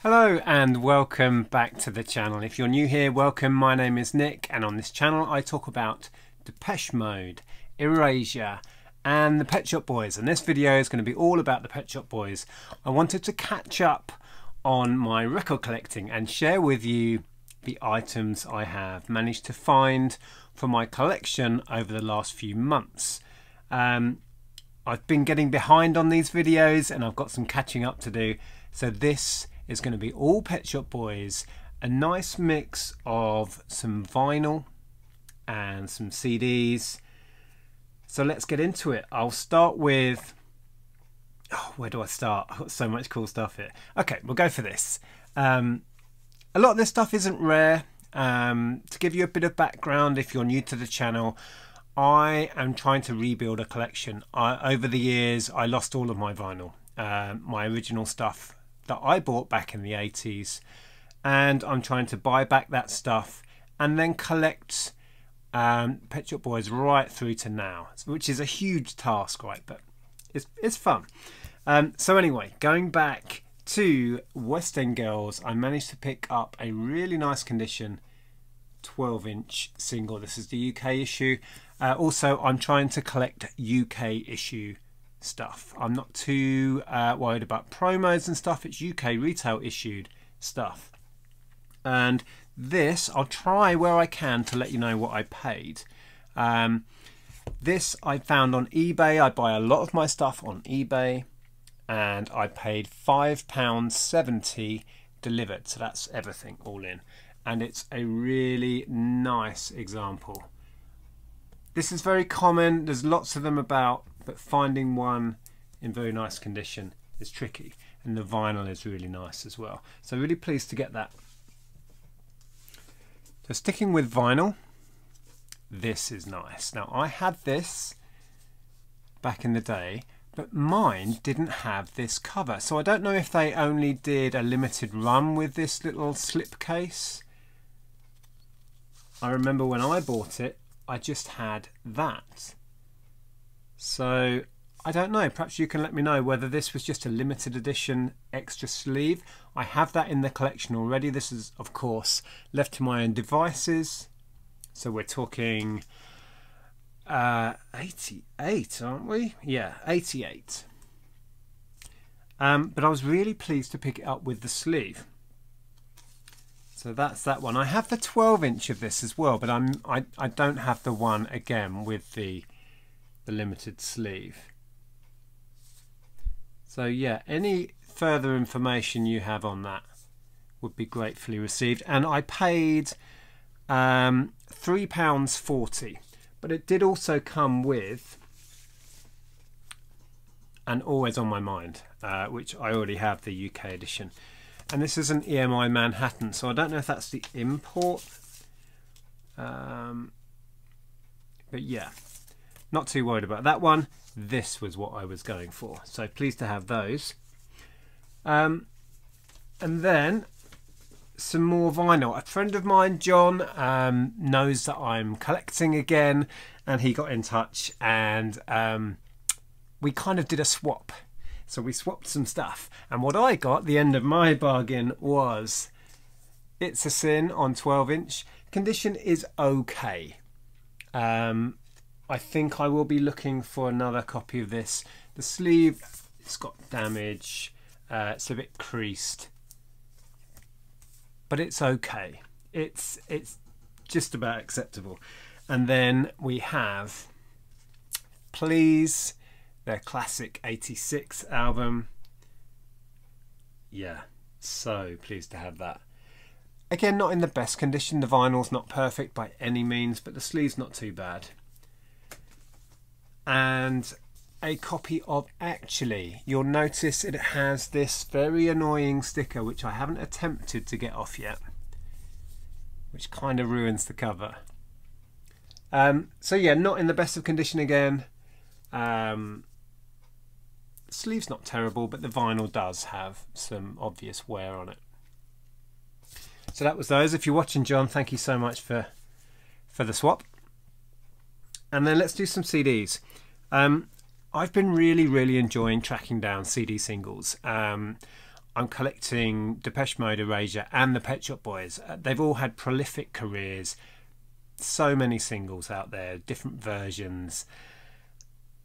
Hello and welcome back to the channel. If you're new here, welcome. My name is Nick, and on this channel I talk about Depeche Mode, Erasure and the Pet Shop Boys, and this video is going to be all about the Pet Shop Boys. I wanted to catch up on my record collecting and share with you the items I have managed to find for my collection over the last few months. I've been getting behind on these videos and I've got some catching up to do, so this is going to be all Pet Shop Boys, a nice mix of some vinyl and some CDs. So let's get into it. I'll start with, where do I start? I've got so much cool stuff here. Okay, we'll go for this. A lot of this stuff isn't rare. To give you a bit of background, if you're new to the channel, I am trying to rebuild a collection. Over the years, I lost all of my vinyl, my original stuff that I bought back in the 80s, and I'm trying to buy back that stuff and then collect Pet Shop Boys right through to now, which is a huge task, right? But it's fun. So anyway, going back to West End Girls, I managed to pick up a really nice condition 12-inch single. This is the UK issue. Also, I'm trying to collect UK issue stuff. I'm not too worried about promos and stuff. It's UK retail issued stuff. And this, I'll try where I can to let you know what I paid. This I found on eBay. I buy a lot of my stuff on eBay, and I paid £5.70 delivered. So that's everything all in. And it's a really nice example. This is very common. There's lots of them about, but finding one in very nice condition is tricky, and the vinyl is really nice as well. So really pleased to get that. So sticking with vinyl, this is nice. Now I had this back in the day, but mine didn't have this cover. So I don't know if they only did a limited run with this little slip case. I remember when I bought it, I just had that. So I don't know, perhaps you can let me know whether this was just a limited edition extra sleeve. I have that in the collection already. This is, of course, Left to My Own Devices. So we're talking 88, aren't we? Yeah, 88. But I was really pleased to pick it up with the sleeve. So that's that one. I have the 12-inch of this as well, but I don't have the one again with the limited sleeve. So yeah, any further information you have on that would be gratefully received. And I paid £3.40, but it did also come with an Always on My Mind, which I already have, the UK edition. And this is an EMI Manhattan, so I don't know if that's the import. But yeah, not too worried about that one. This was what I was going for, so pleased to have those. And then some more vinyl. A friend of mine, John, knows that I'm collecting again, and he got in touch, and we kind of did a swap. So we swapped some stuff, and what I got, the end of my bargain, was It's a Sin on 12-inch. Condition is okay. I think I will be looking for another copy of this. The sleeve, it's got damage, it's a bit creased, but it's okay. It's just about acceptable. And then we have Please, their classic 86 album. Yeah, so pleased to have that. Again, not in the best condition. The vinyl's not perfect by any means, but the sleeve's not too bad. And a copy of Actually. You'll notice it has this very annoying sticker, which I haven't attempted to get off yet, which kind of ruins the cover. So yeah, not in the best of condition again. Sleeve's not terrible, but the vinyl does have some obvious wear on it. So that was those. If you're watching, John, thank you so much for the swap. And then let's do some CDs. I've been really enjoying tracking down CD singles. I'm collecting Depeche Mode, Erasure and the Pet Shop Boys. They've all had prolific careers, so many singles out there, different versions,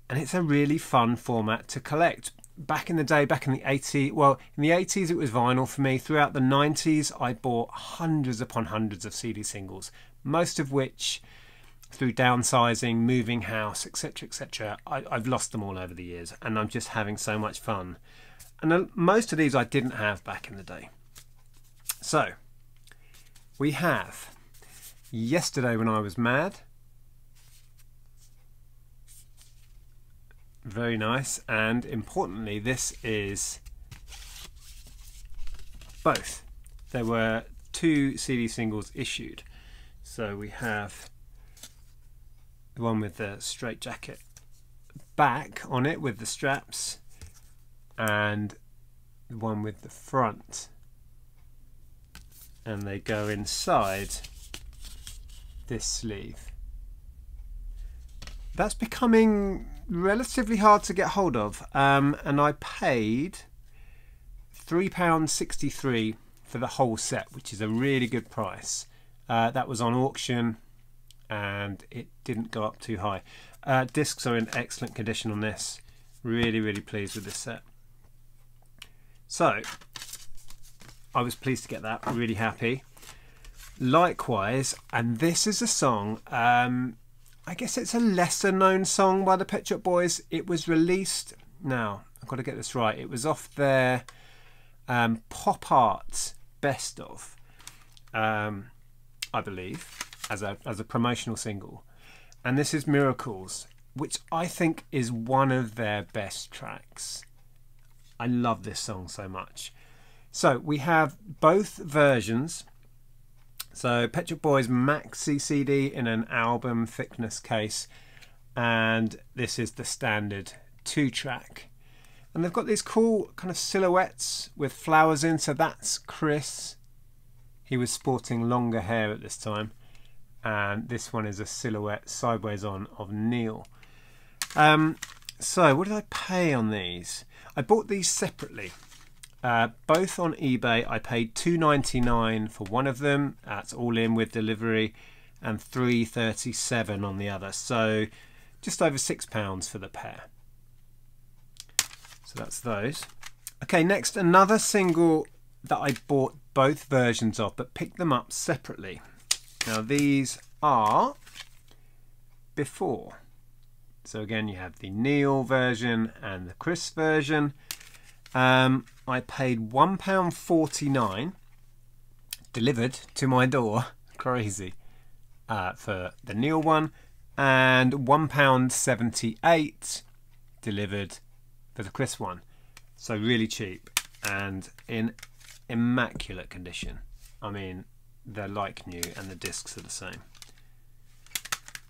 and it's a really fun format to collect. Back in the day, back in the 80s, well, in the 80s it was vinyl for me. Throughout the 90s I bought hundreds upon hundreds of CD singles, most of which through downsizing, moving house, etc, etc, I've lost them all over the years, and I'm just having so much fun. And most of these I didn't have back in the day. So we have Yesterday When I Was Mad, very nice, and importantly this is both. There were 2 CD singles issued, so we have the one with the straight jacket back on it with the straps, and the one with the front, and they go inside this sleeve. That's becoming relatively hard to get hold of, and I paid £3.63 for the whole set, which is a really good price. That was on auction and it didn't go up too high. Discs are in excellent condition on this. Really pleased with this set. So I was pleased to get that, really happy. Likewise, and this is a song, I guess it's a lesser known song by the Pet Shop Boys. It was released, now I've got to get this right, it was off their Pop Art Best Of, I believe, as a promotional single. And this is Miracles, which I think is one of their best tracks. I love this song so much. So we have both versions. So Pet Shop Boys maxi CD in an album thickness case, and this is the standard 2-track. And they've got these cool kind of silhouettes with flowers in, so that's Chris. He was sporting longer hair at this time, and this one is a silhouette sideways on of Neil. So what did I pay on these? I bought these separately. Both on eBay. I paid $2.99 for one of them, that's all in with delivery, and $3.37 on the other, so just over £6 for the pair. So that's those. Okay, next, another single that I bought both versions of but picked them up separately. Now these are Before. So again, you have the Neil version and the Chris version. I paid £1.49 delivered to my door, crazy, for the Neil one, and £1.78 delivered for the Chris one. So really cheap and in immaculate condition. I mean, they're like new and the discs are the same.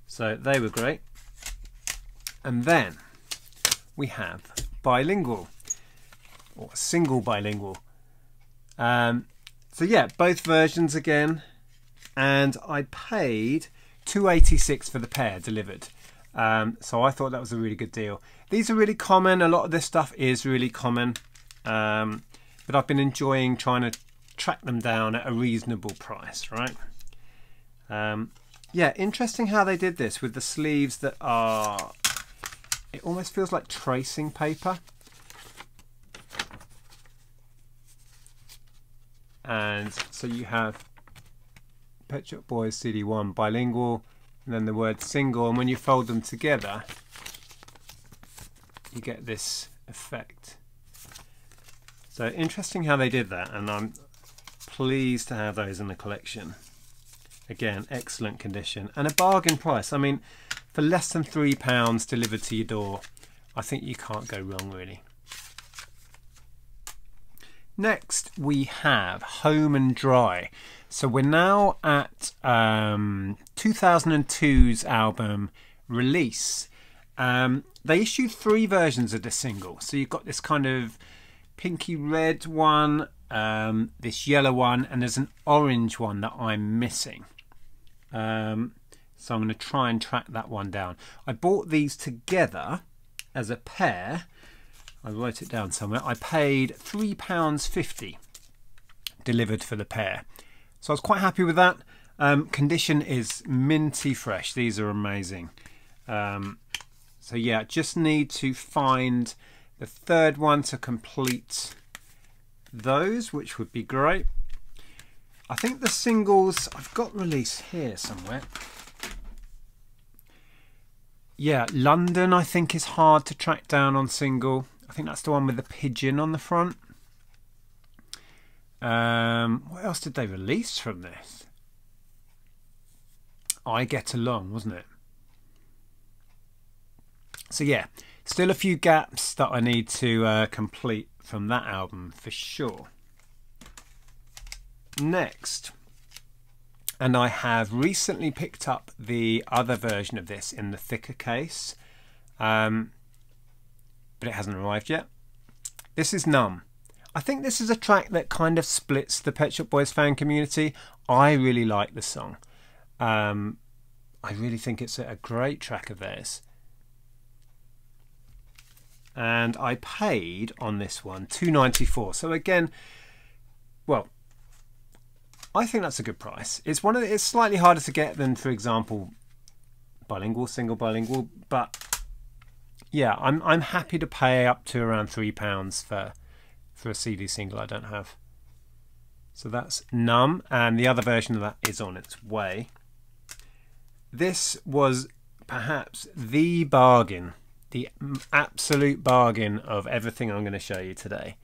So they were great. And then we have Bilingual, or single Bilingual. So yeah, both versions again, and I paid $2.86 for the pair delivered. So I thought that was a really good deal. These are really common, a lot of this stuff is really common, but I've been enjoying trying to track them down at a reasonable price, right? Yeah, interesting how they did this with the sleeves that are, it almost feels like tracing paper. And so you have Pet Shop Boys CD1 Bilingual, and then the word single, and when you fold them together you get this effect. So interesting how they did that, and I'm pleased to have those in the collection. Again, excellent condition and a bargain price. I mean, for less than £3 delivered to your door, I think you can't go wrong really. Next we have Home and Dry. So we're now at 2002's album Release. They issued 3 versions of the single. So you've got this kind of pinky red one, this yellow one, and there's an orange one that I'm missing. So I'm going to try and track that one down. I bought these together as a pair. I wrote it down somewhere. I paid £3.50 delivered for the pair. So I was quite happy with that. Condition is minty fresh. These are amazing. So yeah, just need to find the third one to complete those, which would be great. I think the singles, I've got release here somewhere. Yeah, London I think is hard to track down on single. I think that's the one with the pigeon on the front. What else did they release from this? I Get Along, wasn't it? So yeah, still a few gaps that I need to complete from that album for sure. Next, and I have recently picked up the other version of this in the thicker case, but it hasn't arrived yet. This is Numb. I think this is a track that kind of splits the Pet Shop Boys fan community. I really like the song. I really think it's a great track of theirs. And I paid on this one $2.94. So again, well, I think that's a good price. It's it's slightly harder to get than, for example, Bilingual, single Bilingual, but yeah, I'm happy to pay up to around £3 for a CD single I don't have. So that's Numb, and the other version of that is on its way. This was perhaps the bargain, the absolute bargain of everything I'm going to show you today.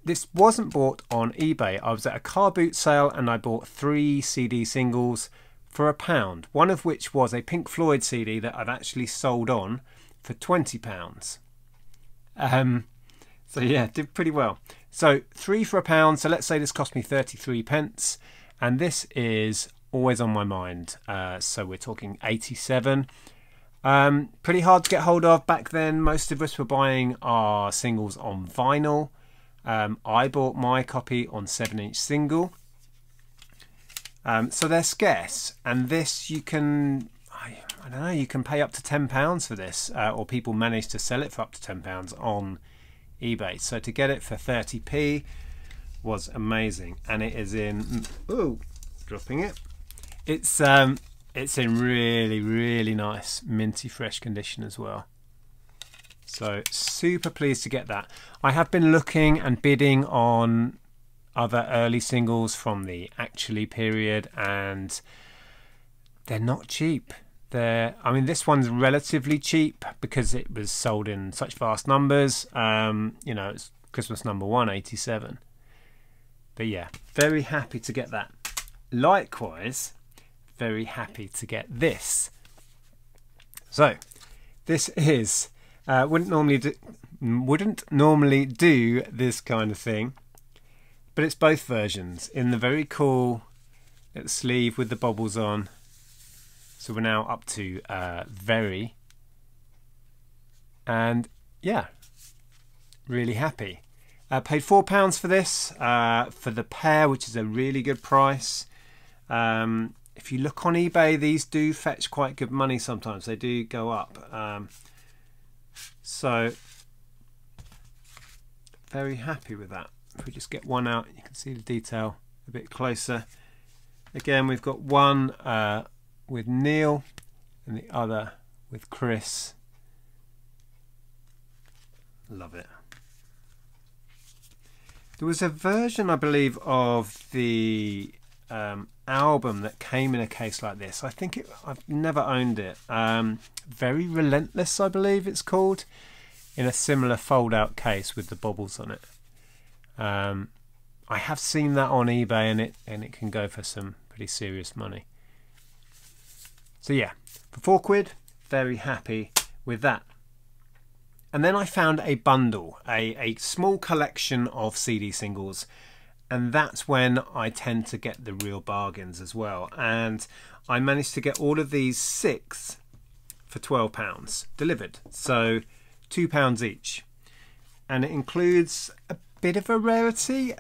This wasn't bought on eBay. I was at a car boot sale and I bought 3 CD singles for £1, one of which was a Pink Floyd CD that I've actually sold on for £20. So yeah, did pretty well. So 3 for £1, so let's say this cost me 33p, and this is always on my mind. So we're talking 87. Pretty hard to get hold of back then. Most of us were buying our singles on vinyl. I bought my copy on 7-inch single. So they're scarce, and this you can, I don't know, you can pay up to £10 for this, or people manage to sell it for up to £10 on eBay. So to get it for 30p was amazing, and it is in, ooh, dropping it. It's in really nice minty fresh condition as well. So super pleased to get that. I have been looking and bidding on other early singles from the Actually period, and they're not cheap. I mean, this one's relatively cheap because it was sold in such vast numbers. You know, it's Christmas number 1, 87. But yeah, very happy to get that. Likewise, very happy to get this. So this is wouldn't normally do this kind of thing, but it's both versions in the very cool little sleeve with the bobbles on. So we're now up to Very, and yeah, really happy. Paid £4 for this for the pair, which is a really good price. If you look on eBay, these do fetch quite good money sometimes. They do go up. So very happy with that. If we just get one out, you can see the detail a bit closer. Again, we've got one with Neil and the other with Chris. Love it. There was a version, I believe, of the album that came in a case like this. I think I've never owned it. Very Relentless, I believe it's called, in a similar fold-out case with the bobbles on it. I have seen that on eBay, and it can go for some pretty serious money. So yeah, for £4, very happy with that. And then I found a bundle, a small collection of CD singles, and that's when I tend to get the real bargains as well. And I managed to get all of these 6 for £12 delivered, so £2 each. And it includes a bit of a rarity.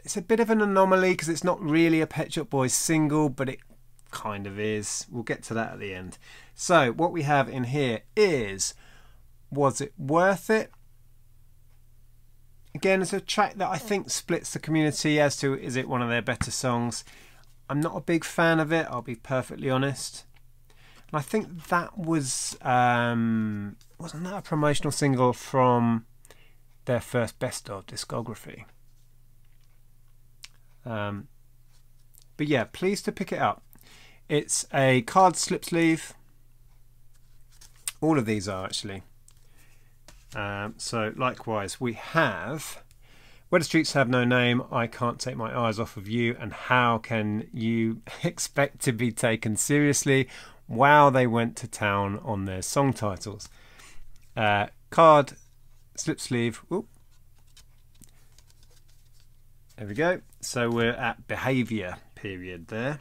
It's a bit of an anomaly because it's not really a Pet Shop Boys single, but it kind of is. We'll get to that at the end. So what we have in here is Was It Worth It? Again, it's a track that I think splits the community as to is it one of their better songs. I'm not a big fan of it, I'll be perfectly honest. And I think that was wasn't that a promotional single from their first best of discography? But yeah, pleased to pick it up. It's a card slip sleeve. All of these are actually. So likewise we have Where the Streets Have No Name, I Can't Take My Eyes Off of You, and How Can You Expect to Be Taken Seriously? Wow, they went to town on their song titles. Card slip sleeve. Ooh. There we go. So we're at Behaviour period there.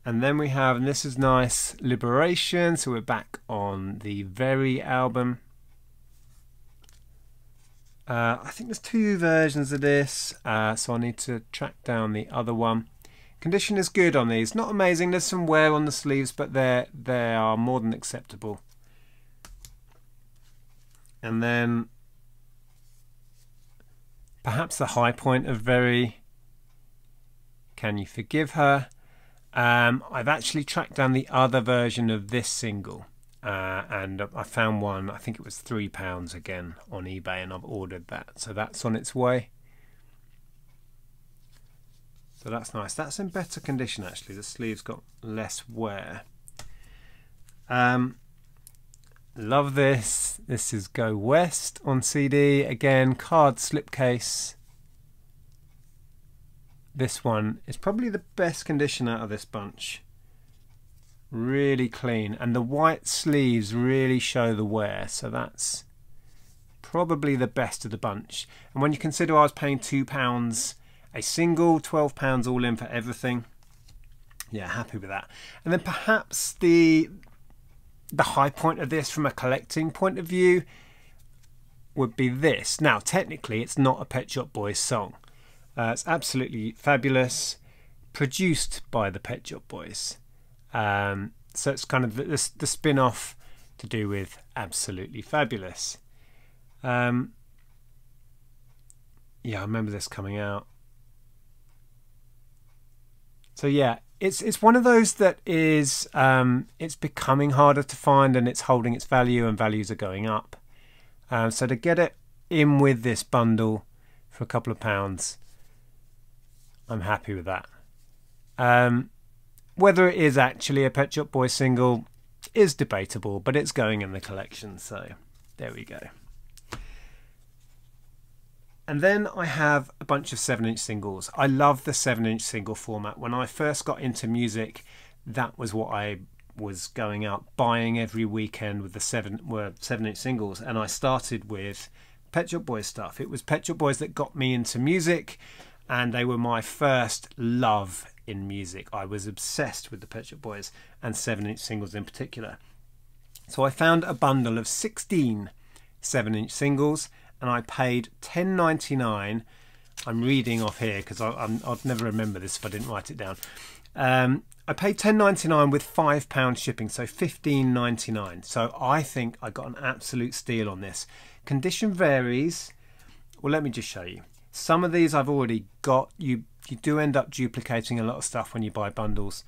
And then we have, and this is nice, Liberation. So we're back on the Very album. I think there's 2 versions of this, so I need to track down the other one. Condition is good on these, not amazing. There's some wear on the sleeves, but they are more than acceptable. And then perhaps the high point of Very, Can You Forgive Her? I've actually tracked down the other version of this single. And I found one, I think it was £3 again on eBay, and I've ordered that, so that's on its way. So that's nice. That's in better condition actually. The sleeve's got less wear. Love this. This is Go West on CD. Again, card slipcase. This one is probably the best condition out of this bunch. Really clean, and the white sleeves really show the wear, so that's probably the best of the bunch. And when you consider I was paying £2 a single, £12 all in for everything, yeah, happy with that. And then perhaps the high point of this from a collecting point of view would be this. Now technically it's not a Pet Shop Boys song, it's absolutely fabulous, produced by the Pet Shop Boys. So it's kind of the spin-off to do with Absolutely Fabulous. Yeah, I remember this coming out. So yeah, it's one of those that is it's becoming harder to find, and it's holding its value, and values are going up. So to get it in with this bundle for a couple of pounds, I'm happy with that. Whether it is actually a Pet Shop Boys single is debatable, but it's going in the collection, so there we go. And then I have a bunch of 7-inch singles. I love the 7-inch single format. When I first got into music, that was what I was going out buying every weekend, with the 7-inch singles, and I started with Pet Shop Boys stuff. It was Pet Shop Boys that got me into music, and they were my first love in music. I was obsessed with the Pet Shop Boys, and 7-inch singles in particular. So I found a bundle of 16 7-inch singles, and I paid $10.99. I'm reading off here because I'd never remember this if I didn't write it down. I paid $10.99 with £5 shipping, so $15.99. So I think I got an absolute steal on this. Condition varies. Well, let me just show you. Some of these I've already got. You do end up duplicating a lot of stuff when you buy bundles,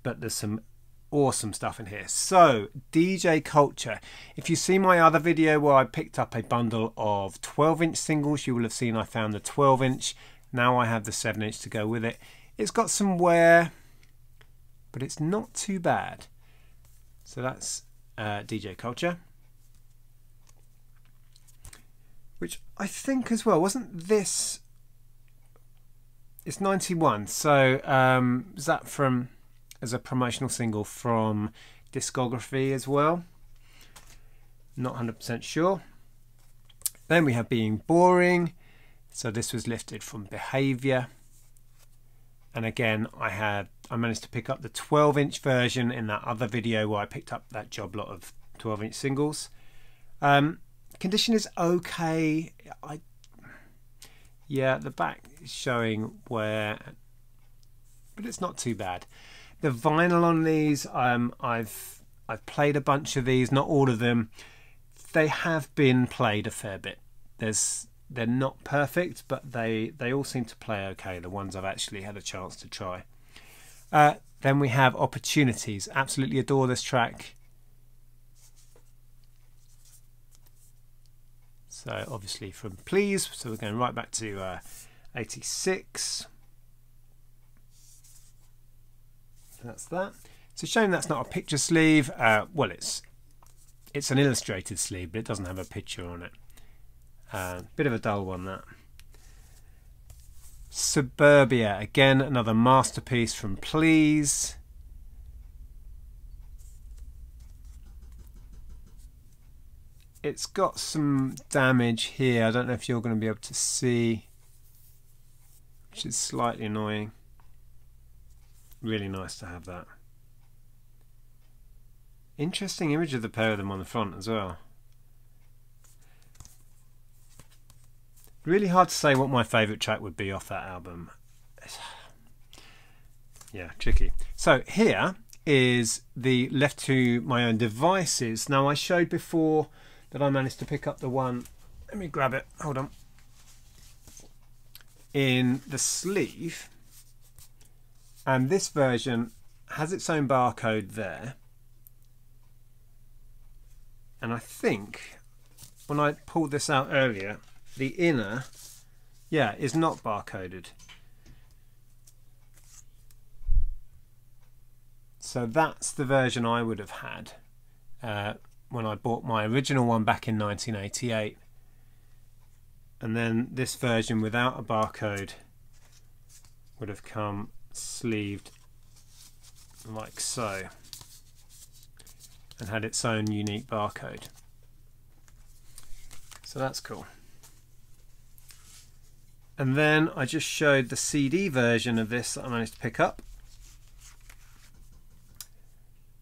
but there's some awesome stuff in here. So DJ Culture, if you see my other video where I picked up a bundle of 12-inch singles, you will have seen I found the 12-inch. Now I have the 7-inch to go with it. It's got some wear, but it's not too bad. So that's DJ Culture, which I think as well, wasn't this, it's 91, so is that from, as a promotional single from discography as well? Not 100% sure. Then we have Being Boring, so this was lifted from Behaviour, and again I managed to pick up the 12-inch version in that other video where I picked up that job lot of 12-inch singles. Condition is okay. Yeah, the back is showing wear, but it's not too bad. The vinyl on these, I've played a bunch of these, not all of them. They have been played a fair bit. There's they're not perfect, but they all seem to play okay, the ones I've actually had a chance to try. Then we have Opportunities. Absolutely adore this track. So obviously from Please, so we're going right back to 86. That's that. It's a shame that's not a picture sleeve. Well, it's an illustrated sleeve, but it doesn't have a picture on it. Bit of a dull one, that. Suburbia, again another masterpiece from Please. It's got some damage here. I don't know if you're going to be able to see, which is slightly annoying. Really nice to have that. Interesting image of the pair of them on the front as well. Really hard to say what my favourite track would be off that album. Yeah, tricky. So here is the Left to My Own Devices. Now, I showed before that I managed to pick up the one, let me grab it, hold on, in the sleeve, and this version has its own barcode there, and I think when I pulled this out earlier, the inner, yeah, is not barcoded. So that's the version I would have had when I bought my original one back in 1988. And then this version without a barcode would have come sleeved like so and had its own unique barcode. So that's cool. And then I just showed the CD version of this that I managed to pick up.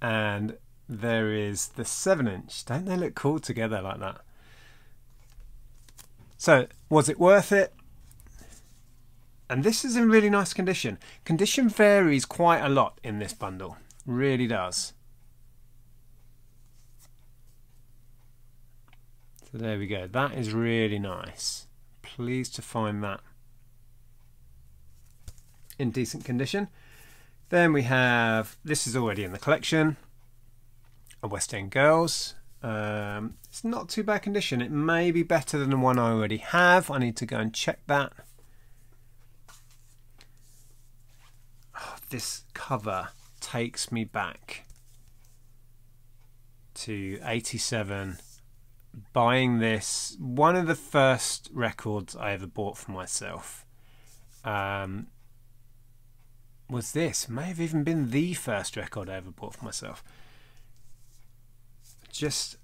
And there is the 7-inch. Don't they look cool together like that? So, was it worth it? And this is in really nice condition. Condition varies quite a lot in this bundle. Really does. So there we go. That is really nice. Pleased to find that in decent condition. Then we have, this is already in the collection, a West End Girls. It's not too bad condition. It may be better than the one I already have. I need to go and check that. Oh, this cover takes me back to 87. Buying this, one of the first records I ever bought for myself was this. May have even been the first record I ever bought for myself. Just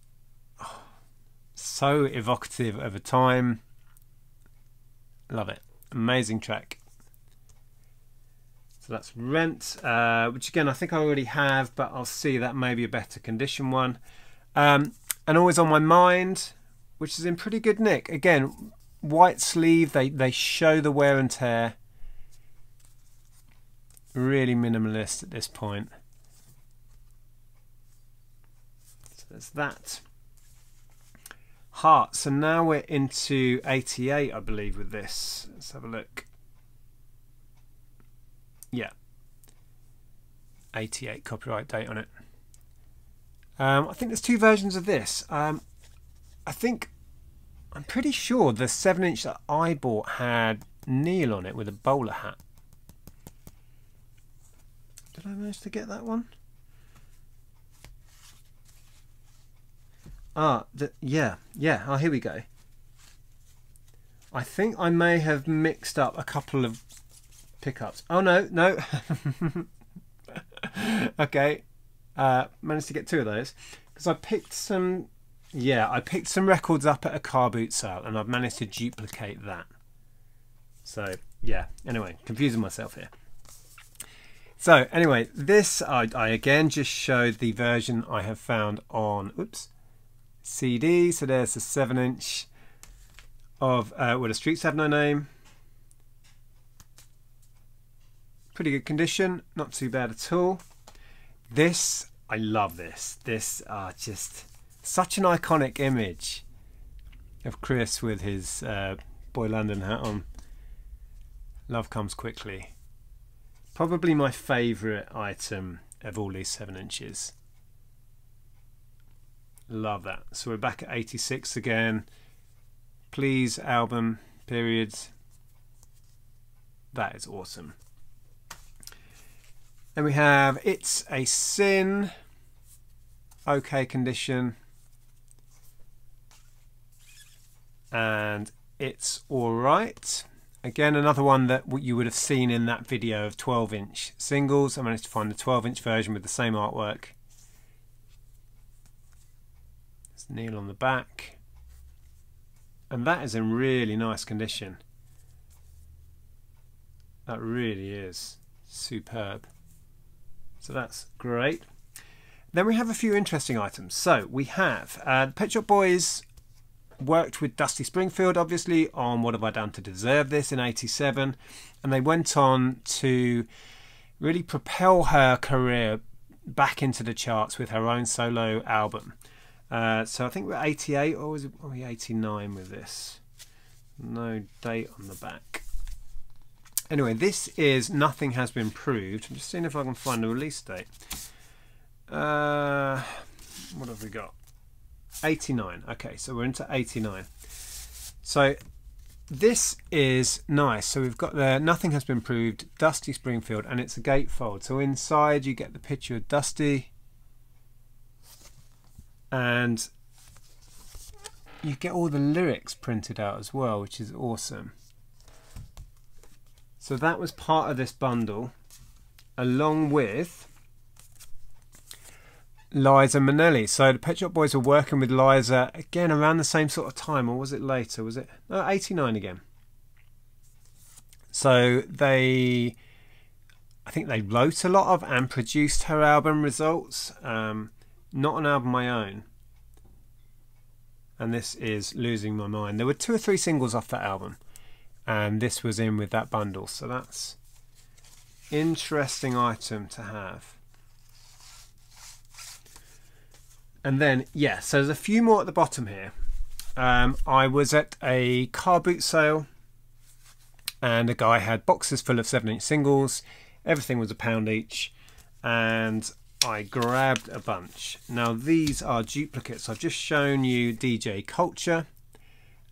so evocative of a time. Love it. Amazing track. So that's Rent, which again I think I already have, but I'll see that may be a better condition one. And Always on My Mind, which is in pretty good nick. Again, white sleeve, they show the wear and tear. Really minimalist at this point. So there's that. Heart. So now we're into 88, I believe, with this. Let's have a look. Yeah. 88 copyright date on it. I think there's two versions of this. I'm pretty sure the 7-inch that I bought had Neil on it with a bowler hat. Did I manage to get that one? Yeah. Oh, here we go. I think I may have mixed up a couple of pickups. Oh, no. Okay. Managed to get two of those because I picked some. Yeah, I picked some records up at a car boot sale, and I've managed to duplicate that. So yeah. Anyway, confusing myself here. So anyway, this I again just showed the version I have found on CD. So there's the 7-inch of Where the Streets Have No Name. Pretty good condition, not too bad at all. This, I love this. This just such an iconic image of Chris with his Boy London hat on. Love comes quickly. Probably my favourite item of all these 7 inches. Love that. So we're back at 86 again. Please album, periods. That is awesome. Then we have It's a Sin. Okay condition. And It's Alright. Again, another one that you would have seen in that video of 12-inch singles. I managed to find the 12-inch version with the same artwork. There's Neil on the back. And that is in really nice condition. That really is superb. So that's great. Then we have a few interesting items. So we have the Pet Shop Boys worked with Dusty Springfield, obviously, on What Have I Done to Deserve This in '87, and they went on to really propel her career back into the charts with her own solo album. So I think we're 88, or was it, are we 89 with this? No date on the back. Anyway, this is Nothing Has Been Proved. I'm just seeing if I can find the release date. What have we got? 89. Okay, so we're into 89. So this is nice. So we've got the Nothing Has Been Proved, Dusty Springfield, and it's a gatefold. So inside you get the picture of Dusty, and you get all the lyrics printed out as well, which is awesome. So that was part of this bundle, along with Liza Minnelli. So the Pet Shop Boys were working with Liza again around the same sort of time, or was it later? Was it 89 again? So I think they wrote a lot of and produced her album Results. Not an album of my own. And this is Losing My Mind. There were 2 or 3 singles off that album, and this was in with that bundle. So that's interesting item to have. And then, yeah, so there's a few more at the bottom here. I was at a car boot sale, and a guy had boxes full of 7-inch singles. Everything was £1 each, and I grabbed a bunch. Now these are duplicates. I've just shown you DJ Culture.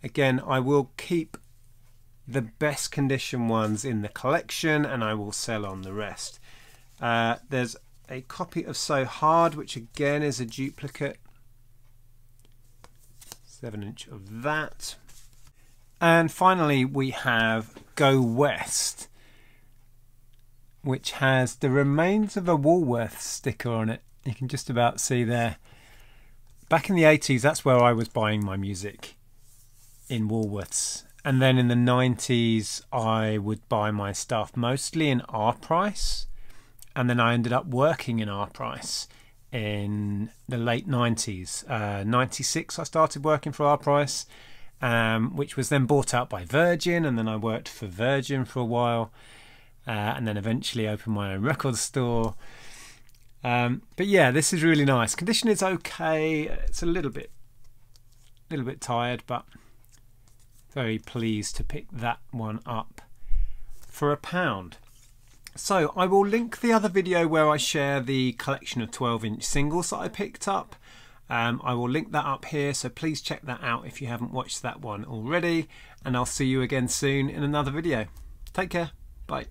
Again, I will keep the best condition ones in the collection, and I will sell on the rest. There's a copy of So Hard, which again is a duplicate. 7-inch of that. And finally we have Go West, which has the remains of a Woolworths sticker on it. You can just about see there. Back in the 80s, that's where I was buying my music, in Woolworths. And then in the 90s, I would buy my stuff mostly in Our Price. And then I ended up working in Our Price in the late 90s. 96 I started working for Our Price, which was then bought out by Virgin, and then I worked for Virgin for a while, and then eventually opened my own record store. But yeah, this is really nice. Condition is okay. It's a little bit tired, but very pleased to pick that one up for £1. So I will link the other video where I share the collection of 12-inch singles that I picked up. I will link that up here, so please check that out if you haven't watched that one already, and I'll see you again soon in another video. Take care. Bye.